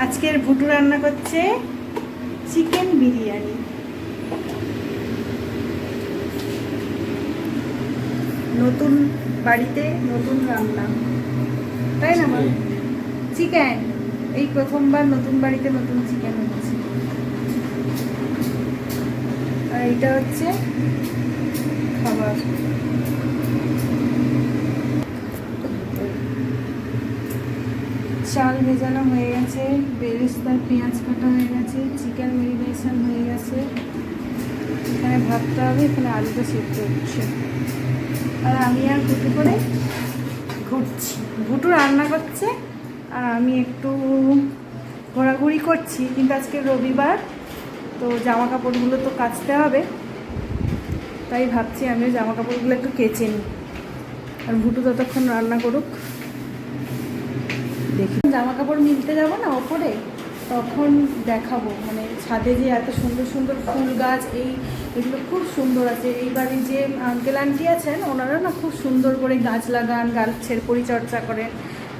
আজকের ভুটু রান্না করছে চিকেন বিরিয়ানি। নতুন বাড়িতে নতুন রান্না, তাই না মা? চিকেন এই প্রথমবার নতুন বাড়িতে নতুন চিকেন হচ্ছে। আর এটা হচ্ছে খাবার। চাল ভেজানো হয়ে গেছে, বেরেস্তার পেঁয়াজ কাটা হয়ে গেছে, চিকেন ম্যারিনেশন হয়ে গেছে। এখানে ভাতটা হবে, এখানে আলুটা সেদ্ধ হচ্ছে। আর আমি আর ভুটু করে ঘুরছি। ভুটু রান্না করছে আর আমি একটু ঘোরাঘুরি করছি। কিন্তু আজকে রবিবার, তো জামা কাপড়গুলো তো কাচতে হবে, তাই ভাবছি আমিও জামা কাপড়গুলো একটু কেচে নিই। আর ভুটু ততক্ষণ রান্না করুক। দেখি জামা কাপড় মিলতে যাবো না ওপরে, তখন দেখাবো। মানে ছাদে যে এত সুন্দর সুন্দর ফুল গাছ, এগুলো খুব সুন্দর আছে। এই বাড়ির যে আঙ্কেল আন্টি আছেন, ওনারা না খুব সুন্দর করে গাছ লাগান, গাছের পরিচর্যা করেন,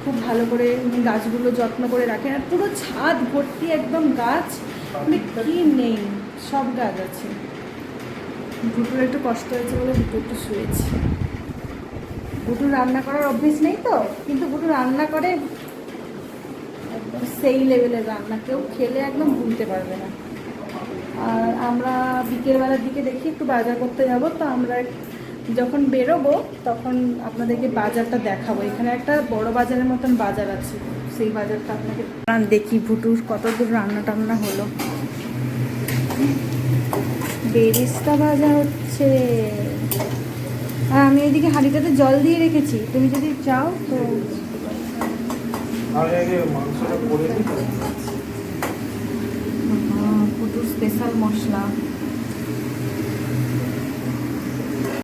খুব ভালো করে গাছগুলো যত্ন করে রাখেন। আর পুরো ছাদ ভর্তি একদম গাছ, মানে কি নেই, সব গাছ আছে। ভুটুর একটু কষ্ট হয়েছে বলে ভুটু একটু শুয়েছে। ভুটুর রান্না করার অভ্যেস নেই তো, কিন্তু ভুটু রান্না করে একদম সেই লেভেলের রান্না, কেউ খেলে একদম ভুলতে পারবে না। আর আমরা বিকেলবেলার দিকে দেখি একটু বাজার করতে যাব, তো আমরা যখন বেরোবো তখন আপনাদেরকে বাজারটা দেখাবো। এখানে একটা বড় বাজারের মতন বাজার আছে, সেই বাজারটা আপনাকে দেখি ভুটুর কতদূর রান্না টান্না হলো। বেরেস্তা ভাজা হচ্ছে, আর আমি এদিকে হাঁড়িটাতে জল দিয়ে রেখেছি, তুমি যদি চাও তো। ভুটুর স্পেশাল মশলা